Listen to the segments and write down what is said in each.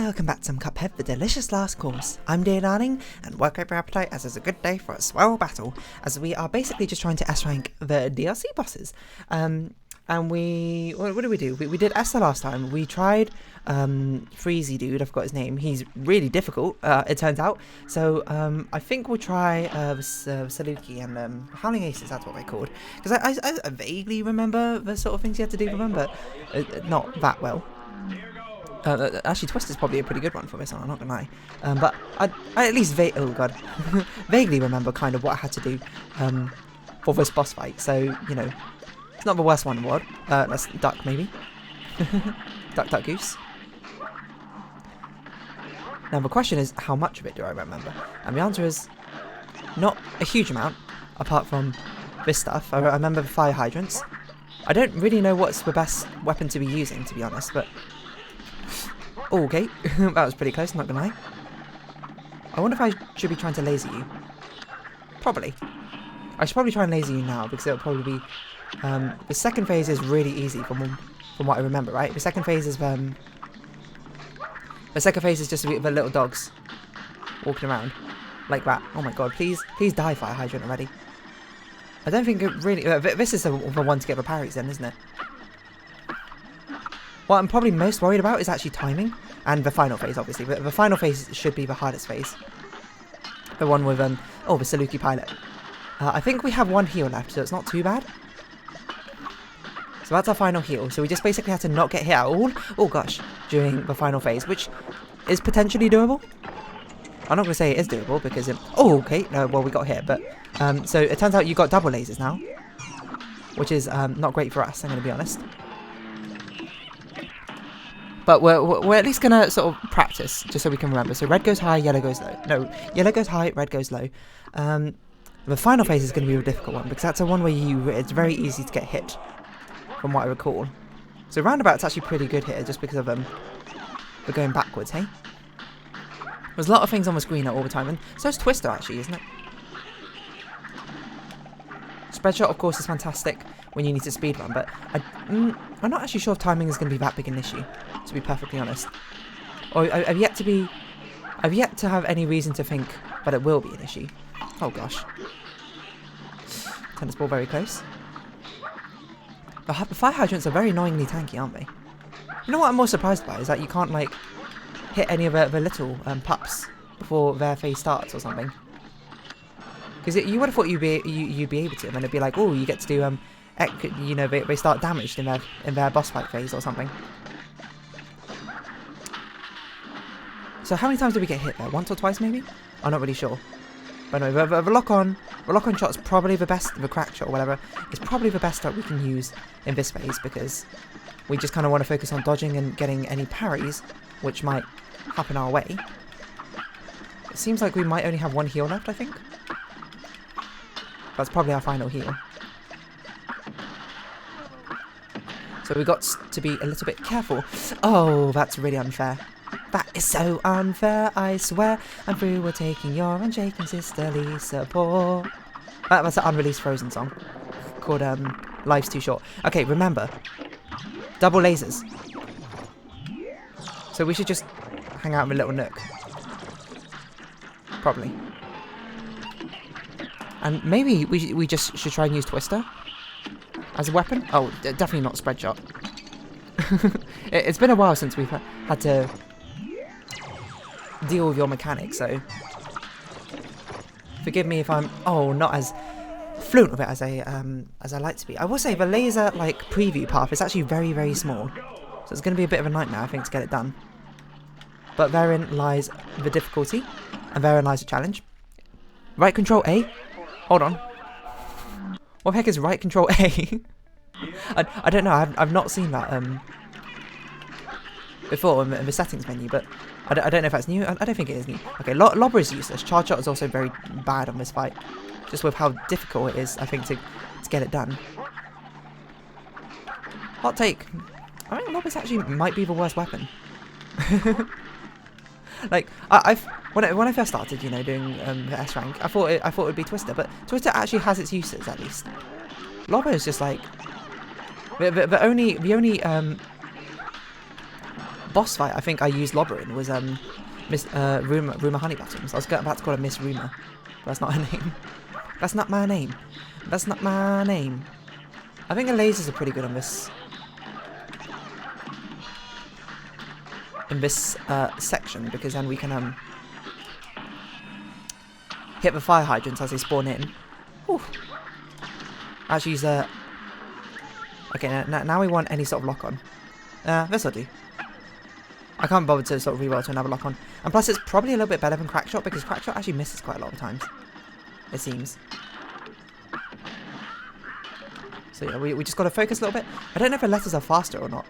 welcome back to some Cuphead, the delicious last course. I'm dear darling, and work up your appetite as it's a good day for a swell battle, as we are basically just trying to S-rank the DLC bosses. And what did we do? We did S the last time. We tried Freezy Dude, I forgot his name. He's really difficult, it turns out. So I think we'll try Saluki and Howling Aces, that's what they're called. Because I vaguely remember the sort of things you had to do for them, but not that well. Actually, Twist is probably a pretty good one for this one, I'm not gonna lie. But I at least vaguely remember kind of what I had to do for this boss fight. So, you know, it's not the worst one in the world. That's Duck, maybe. Duck, Goose. Now, the question is, how much of it do I remember? And the answer is, not a huge amount, apart from this stuff. I remember the fire hydrants. I don't really know what's the best weapon to be using, to be honest, but... Oh, okay, that was pretty close, I'm not gonna lie. I wonder if I should be trying to laser you. Probably. I should probably try and laser you now, because it'll probably be... the second phase is really easy from what I remember, right? The second phase is just the little dogs walking around like that. Oh my god, please die, fire hydrant already. I don't think it really... this is the one to get the parries in, isn't it? What I'm probably most worried about is actually timing, and the final phase, obviously. But the final phase should be the hardest phase. The one with, the Saluki pilot. I think we have one heal left, so it's not too bad. So that's our final heal. So we just basically have to not get hit at all, oh gosh, during the final phase, which is potentially doable. I'm not going to say it is doable, because oh, okay, no, well, we got hit, but... so it turns out you got double lasers now, which is not great for us, I'm going to be honest. But we're at least going to sort of practice, just so we can remember. So red goes high, yellow goes low. No, yellow goes high, red goes low. The final phase is going to be a difficult one, because that's the one where it's very easy to get hit, from what I recall. So roundabout's actually pretty good here, just because of we're going backwards, hey? There's a lot of things on the screen all the time, and so is Twister actually, isn't it? Spread shot, of course, is fantastic when you need to speedrun, but I'm not actually sure if timing is going to be that big an issue, to be perfectly honest. Or I've yet to have any reason to think that it will be an issue. Oh gosh. Tennis ball very close. The fire hydrants are very annoyingly tanky, aren't they? You know what I'm more surprised by is that you can't, like, hit any of the little pups before their phase starts or something. Because you would have thought you'd be able to, and then it'd be like, oh, you get to do you know, they start damaged in their boss fight phase or something. So how many times did we get hit there? Once or twice maybe? I'm not really sure. But no, the lock-on shot's probably the best, the crack shot or whatever, is probably the best that we can use in this phase, because we just kind of want to focus on dodging and getting any parries, which might happen our way. It seems like we might only have one heal left, I think. That's probably our final heal. So we got to be a little bit careful. Oh, that's really unfair. That is so unfair, I swear. I'm through with taking your unshaken sisterly support. That's an unreleased Frozen song called Life's Too Short. Okay, remember, double lasers. So we should just hang out in a little nook. Probably. And maybe we just should try and use Twister as a weapon. Oh, definitely not spread shot. It's been a while since we've had to deal with your mechanics, so forgive me if I'm not as fluent with it as I like to be. I will say the laser preview path is actually very, very small, so it's going to be a bit of a nightmare, I think, to get it done. But therein lies the difficulty, and therein lies the challenge. Right control A. Hold on. What the heck is right control A? I don't know. I've not seen that before in the settings menu, but I don't know if that's new. I don't think it is new. Okay, Lobber is useless. Charge shot is also very bad on this fight, just with how difficult it is, I think, to get it done. Hot take. I think Lobber's actually might be the worst weapon. Like when I first started, you know, doing the S rank, I thought it would be Twister, but Twister actually has its uses at least. Lobber is just like the only boss fight I think I used Lobber in was Miss Rumor Honeybottoms. I was about to call her Miss Rumor, but that's not her name. That's not my name. That's not my name. I think the lasers are pretty good on this. In this section, because then we can hit the fire hydrants as they spawn in. Whew. Actually use a... Okay, now we want any sort of lock on. This'll do. I can't bother to sort of reroll to another lock on. And plus it's probably a little bit better than Crackshot, because Crackshot actually misses quite a lot of times. It seems. So yeah, we just got to focus a little bit. I don't know if the letters are faster or not.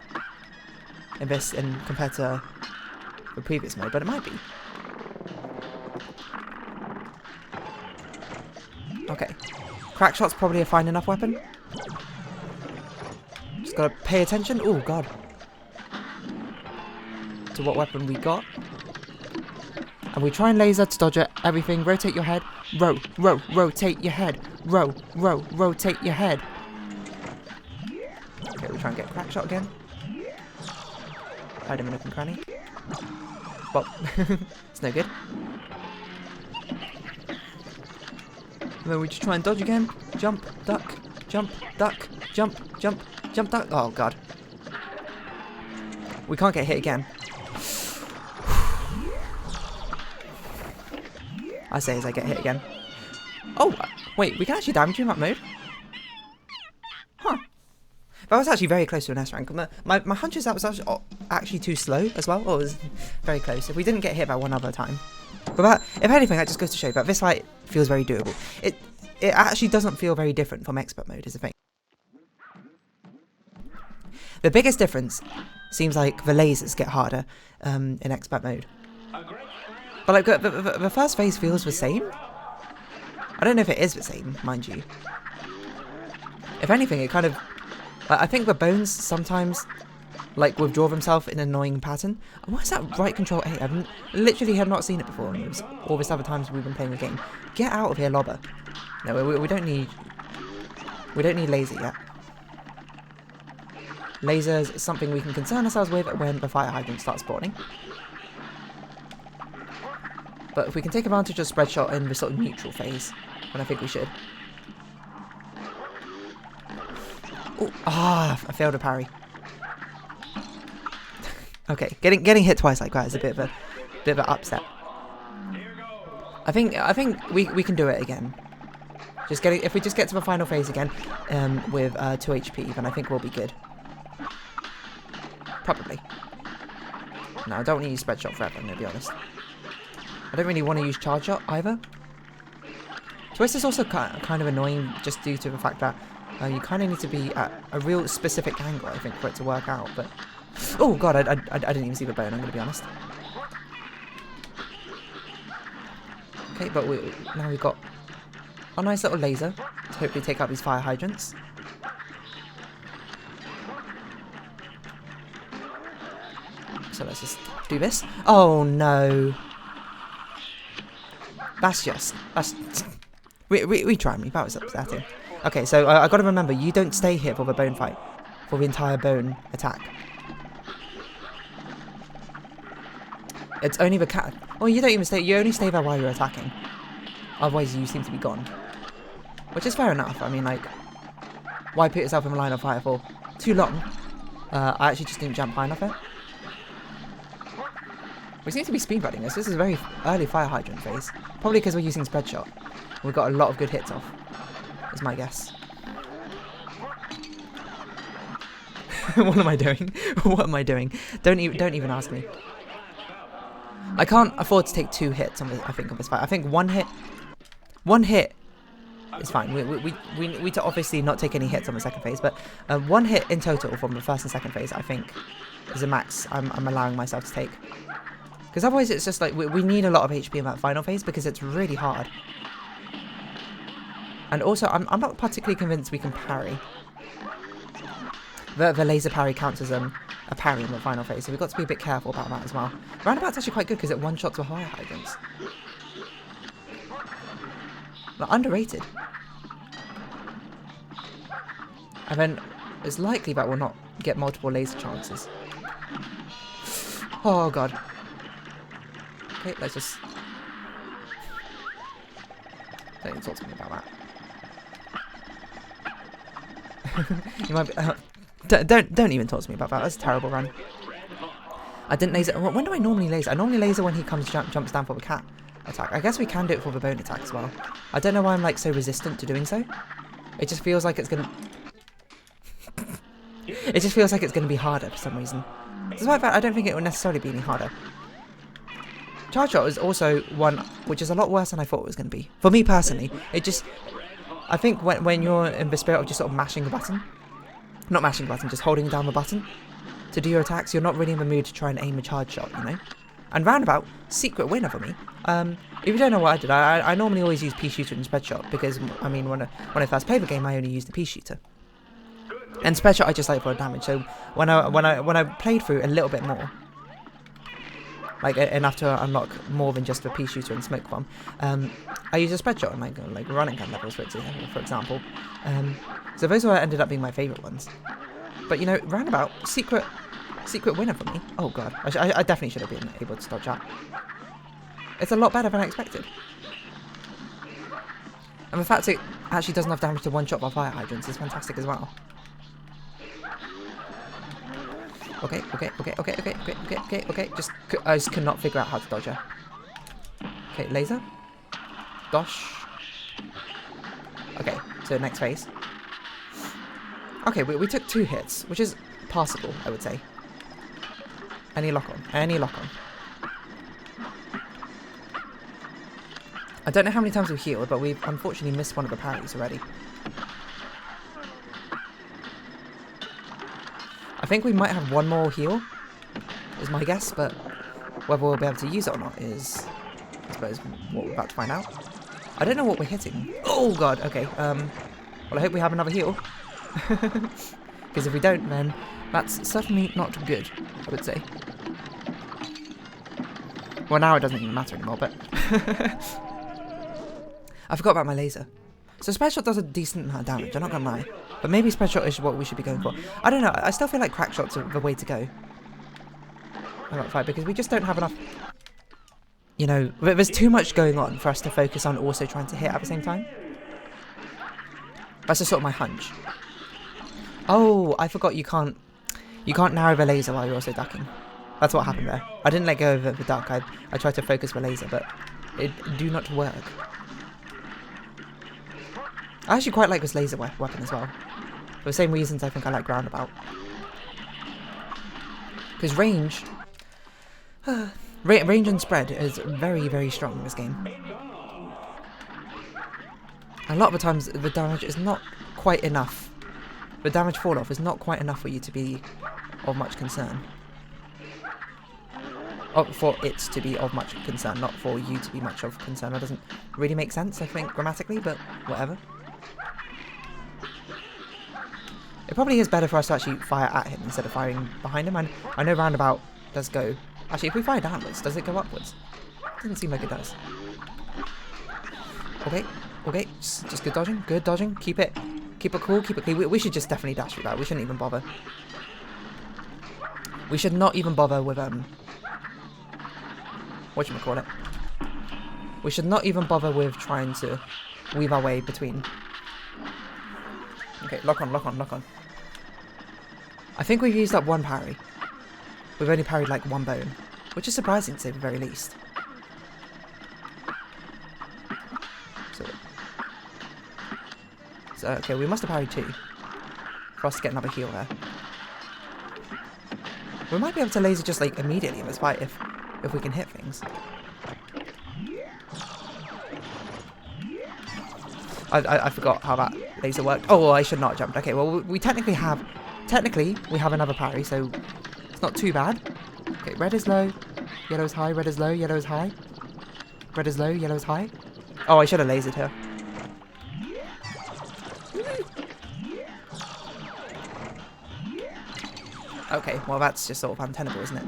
In this, compared to the previous mode, but it might be. Okay. Crackshot's probably a fine enough weapon. Just gotta pay attention. Oh god. To what weapon we got. And we try and laser to dodge it. Everything. Rotate your head. Rotate your head. Rotate your head. Okay, we try and get Crackshot again. Hide him in a nook and cranny. Well, it's no good. And then we just try and dodge again. Jump, duck, jump, duck, jump, jump, jump, duck. Oh god. We can't get hit again. I say as I get hit again. Oh, wait, we can actually damage you in that mode? Huh. That was actually very close to an S rank. My hunch is that was actually too slow as well. Oh, it was very close. If we didn't get hit by one other time. But that, if anything, that just goes to show that this fight feels very doable. It actually doesn't feel very different from expert mode is the thing. The biggest difference seems like the lasers get harder in expert mode. But like the first phase feels the same. I don't know if it is the same, mind you. If anything, it kind of... I think the bones sometimes like withdraw themselves in an annoying pattern. What is that right control A? I've literally have not seen it before. All this other times we've been playing the game. Get out of here, Lobber. No, we don't need... We don't need laser yet. Lasers is something we can concern ourselves with when the fire hydrant starts spawning. But if we can take advantage of spread shot in the sort of neutral phase, then I think we should. Oh, I failed a parry. Okay, getting hit twice like that is a bit of an upset. I think we can do it again. If we just get to the final phase again, with 2 HP, then I think we'll be good. Probably. No, I don't want to use spread shot forever, I'm gonna be honest. I don't really want to use charge shot either. Twist is also kind of annoying just due to the fact that you kind of need to be at a real specific angle, I think, for it to work out. But oh god, I didn't even see the bone, I'm going to be honest. Okay, but now we've got a nice little laser to hopefully take out these fire hydrants. So let's just do this. Oh no. That's we tried me. That was upsetting. Okay, so I got to remember, you don't stay here for the bone fight, for the entire bone attack. It's only the cat. Oh, you don't even stay. You only stay there while you're attacking. Otherwise, you seem to be gone. Which is fair enough. I mean, like, why put yourself in the line of fire for too long? I actually just didn't jump high enough here. We seem to be speedrunning this. This is a very early fire hydrant phase. Probably because we're using spread shot. We've got a lot of good hits off. Is my guess. What am I doing? What am I doing? Don't even ask me. I can't afford to take 2 hits on this, I think, on this fight. I think one hit is fine. We need to obviously not take any hits on the second phase, but 1 hit in total from the first and second phase, I think, is a max I'm allowing myself to take. Because otherwise it's just like, we need a lot of HP in that final phase because it's really hard. And also, I'm not particularly convinced we can parry. The laser parry counts as a parry in the final phase, so we've got to be a bit careful about that as well. Roundabout's actually quite good because it one-shots with fire hydrants. But underrated. And then it's likely that we'll not get multiple laser chances. Oh god. Okay, let's just... Don't even talk to me about that. You might be... don't even talk to me about that. That's a terrible run. I didn't laser... When do I normally laser? I normally laser when he jumps down for the cat attack. I guess we can do it for the bone attack as well. I don't know why I'm like so resistant to doing so. It just feels like it's gonna... It just feels like it's gonna be harder for some reason. Despite that, I don't think it will necessarily be any harder. Charge shot is also one which is a lot worse than I thought it was going to be. For me personally, it just... I think when you're in the spirit of just sort of mashing the button... Not mashing the button, just holding down the button to do your attacks, you're not really in the mood to try and aim a charge shot, you know? And roundabout, secret winner for me. If you don't know what I did, I normally always use pea shooter and spread shot because, I mean, when I first played the game, I only used the pea shooter. And spread shot I just like for damage, so when I played through a little bit more... Like enough to unlock more than just a pea shooter and smoke bomb. I use a spread shot on like running gun levels, for example. So those were ended up being my favourite ones. But you know, roundabout secret winner for me. Oh god, I definitely should have been able to dodge that. It's a lot better than I expected. And the fact it actually does enough damage to one shot by fire hydrants is fantastic as well. Okay. I just could not figure out how to dodge her. Okay, laser. Dosh. Okay, so next phase. Okay, we took 2 hits, which is passable, I would say. Any lock on. I don't know how many times we've healed, but we've unfortunately missed one of the parries already. I think we might have one more heal, is my guess, but whether we'll be able to use it or not is, I suppose, what we're about to find out. I don't know what we're hitting. Oh god, okay. Well, I hope we have another heal. Because if we don't, then that's certainly not good, I would say. Well, now it doesn't even matter anymore, but... I forgot about my laser. So spread shot does a decent amount of damage, I'm not gonna lie. But maybe spread shot is what we should be going for. I don't know, I still feel like crack shots are the way to go. Because we just don't have enough... You know, there's too much going on for us to focus on also trying to hit at the same time. That's just sort of my hunch. Oh, I forgot you can't narrow the laser while you're also ducking. That's what happened there. I didn't let go of the duck, I tried to focus the laser, but it do not work. I actually quite like this laser weapon as well. For the same reasons I think I like roundabout. Because range... range and spread is very, very strong in this game. And a lot of the times the damage is not quite enough. The damage fall off is not quite enough for you to be of much concern. Oh, for it to be of much concern, not for you to be much of concern. That doesn't really make sense, I think, grammatically, but whatever. It probably is better for us to actually fire at him instead of firing behind him. And I know roundabout does go... Actually, if we fire downwards, does it go upwards? Doesn't seem like it does. Okay, just good dodging. Keep it cool, keep it clean. We should just definitely dash through that. We shouldn't even bother. We should not even bother with, whatchamacallit. We should not even bother with trying to weave our way between. Okay, lock on. I think we've used up one parry. We've only parried like one bone, which is surprising to say the very least. So okay, we must have parried 2 for us to get another heal there. We might be able to laser just like immediately in this fight if we can hit things. I forgot how that laser worked. Oh, I should not have jumped. Okay, well we technically we have another parry, so it's not too bad. Okay, red is low, yellow is high, red is low, yellow is high. Red is low, yellow is high. Oh, I should have lasered her. Okay, well that's just sort of untenable, isn't it?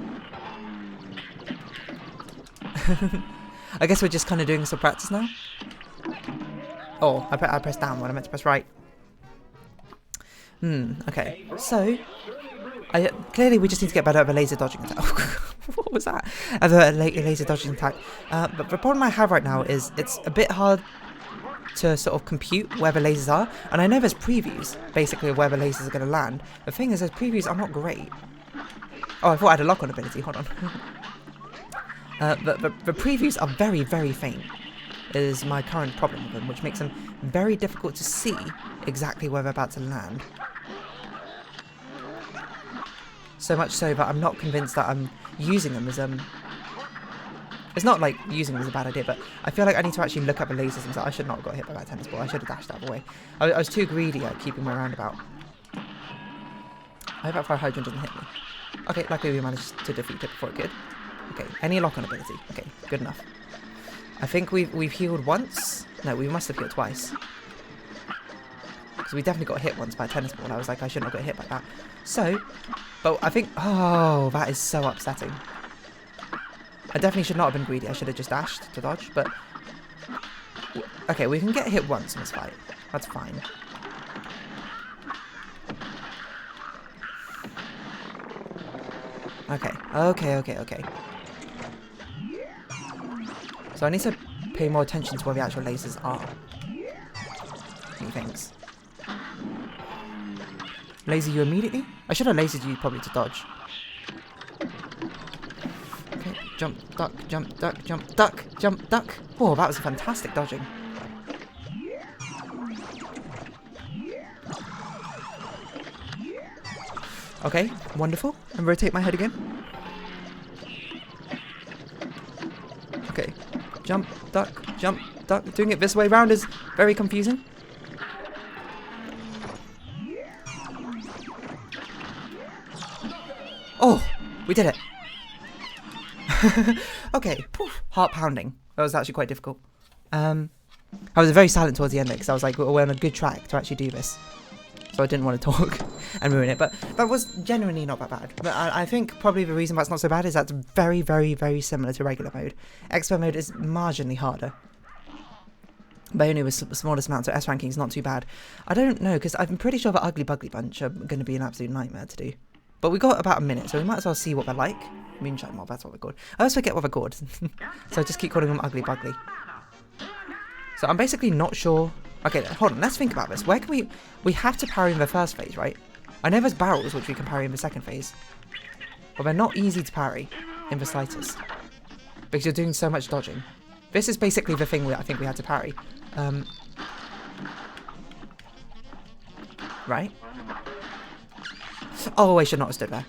I guess we're just kind of doing some practice now. Oh, I pressed down when I meant to press right. Okay. So, clearly we just need to get better at the laser dodging attack. What was that? As a laser dodging attack. But the problem I have right now is it's a bit hard to sort of compute where the lasers are. And I know there's previews, basically, of where the lasers are going to land. The thing is, those previews are not great. Oh, I thought I had a lock-on ability. Hold on. The previews are very, very faint. Is my current problem with them, which makes them very difficult to see exactly where they're about to land. So much so that I'm not convinced that I'm using them as it's not like using them is a bad idea, but I feel like I need to actually look up the lasers themselves. I should not have got hit by that tennis ball. I should have dashed out of the way. I was too greedy at keeping my roundabout. I hope that fire hydrant doesn't hit me. Okay, luckily we managed to defeat it before it could. Okay, any lock-on ability. Okay, good enough. I think we've healed once. No, we must have healed twice. Because we definitely got hit once by a tennis ball. I was like, I shouldn't have got hit by that. So, but I think, oh, that is so upsetting. I definitely should not have been greedy. I should have just dashed to dodge, but okay, we can get hit once in this fight. That's fine. Okay. So I need to pay more attention to where the actual lasers are. Thanks. Laser you immediately? I should have lasered you probably to dodge. Okay, jump, duck, jump, duck, jump, duck, jump, duck. Oh, that was fantastic dodging. Okay, wonderful. And rotate my head again. Okay, jump, duck, jump, duck. Doing it this way round is very confusing. Oh, we did it. Okay, poof, heart pounding. That was actually quite difficult. I was very silent towards the end because I was like, we're on a good track to actually do this. So I didn't want to talk and ruin it, but that was genuinely not that bad. But I think probably the reason that's not so bad is that's very, very, very similar to regular mode. Expert mode is marginally harder. But only with the smallest amount, so S ranking is not too bad. I don't know, because I'm pretty sure the Ugly Bugly Bunch are going to be an absolute nightmare to do. But we got about a minute, so we might as well see what they're like. Moonshine Mob, that's what they're called. I always forget what they're called. So I just keep calling them Ugly Bugly. So I'm basically not sure. Okay, hold on, let's think about this. Where can we have to parry in the first phase, right? I know there's barrels which we can parry in the second phase. But they're not easy to parry in the slightest. Because you're doing so much dodging. This is basically the thing I think we had to parry. Right? Oh, I should not have stood there.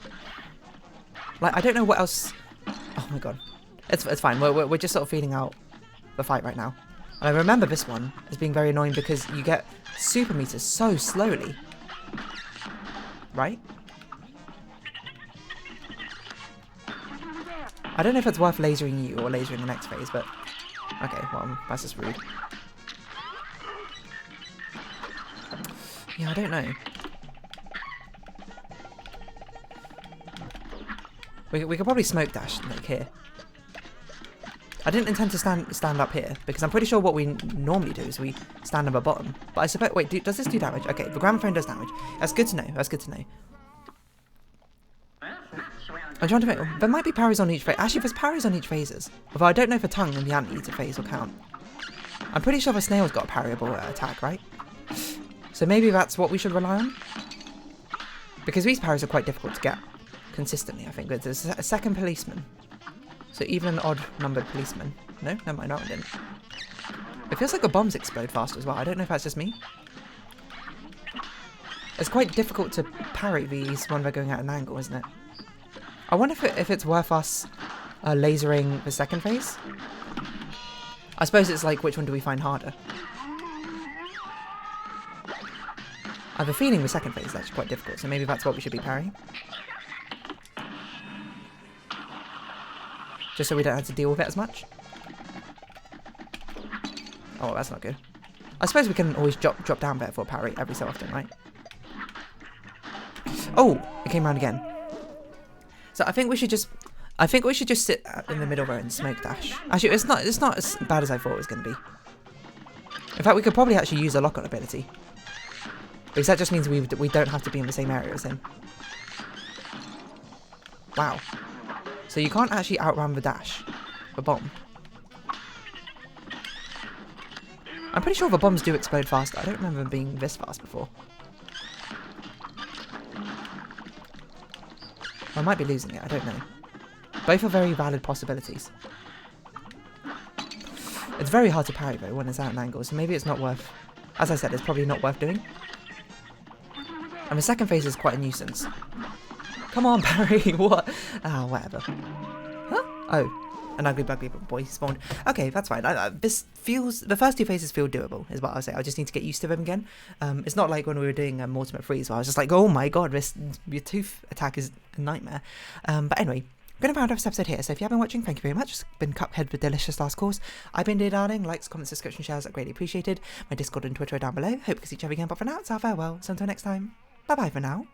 Like, I don't know what else. Oh my god. It's fine. We're just sort of feeling out the fight right now. And I remember this one as being very annoying because you get super meters so slowly. Right? I don't know if it's worth lasering you or lasering the next phase, but okay, well, that's just rude. Yeah, I don't know. We could probably smoke dash like here. I didn't intend to stand up here because I'm pretty sure what we normally do is we stand on the bottom. But I suppose wait, does this do damage? Okay, the gramophone does damage. That's good to know. That's good to know. I'm trying to think. There might be parries on each phase. Actually, there's parries on each phases. Although I don't know if the tongue and the anteater phase will count. I'm pretty sure the snail's got a parryable attack, right? So maybe that's what we should rely on. Because these parries are quite difficult to get consistently, I think. There's a second policeman. So even an odd-numbered policeman. No? Never mind, that one didn't. It feels like the bombs explode faster as well. I don't know if that's just me. It's quite difficult to parry these when they're going at an angle, isn't it? I wonder if it's worth us lasering the second phase. I suppose it's like, which one do we find harder? I have a feeling the second phase is actually quite difficult, so maybe that's what we should be parrying. Just so we don't have to deal with it as much. Oh, that's not good. I suppose we can always drop down there for a parry every so often, right? Oh, it came round again. So I think we should just sit in the middle there and smoke dash. Actually, it's not as bad as I thought it was going to be. In fact, we could probably actually use a lock-on ability. Because that just means we don't have to be in the same area as him. Wow. So you can't actually outrun the dash. The bomb. I'm pretty sure the bombs do explode faster. I don't remember them being this fast before. I might be losing it, I don't know. Both are very valid possibilities. It's very hard to parry though when it's at an angle, so maybe it's not worth... As I said, it's probably not worth doing. And the second phase is quite a nuisance. Come on, parry! What? Ah, whatever. Huh? Oh. An ugly bugly boy spawned. Okay, that's fine. This feels... The first two phases feel doable, is what I'll say. I just need to get used to them again. It's not like when we were doing Mortimer Freeze, where I was just like, oh my god, your tooth attack is a nightmare. But anyway, I'm going to round off this episode here. So if you have been watching, thank you very much. It's been Cuphead with Delicious Last Course. I've been Dear Darling. Likes, comments, subscription, shares are greatly appreciated. My Discord and Twitter are down below. Hope to see each other again, but for now, it's our farewell. So until next time, bye-bye for now.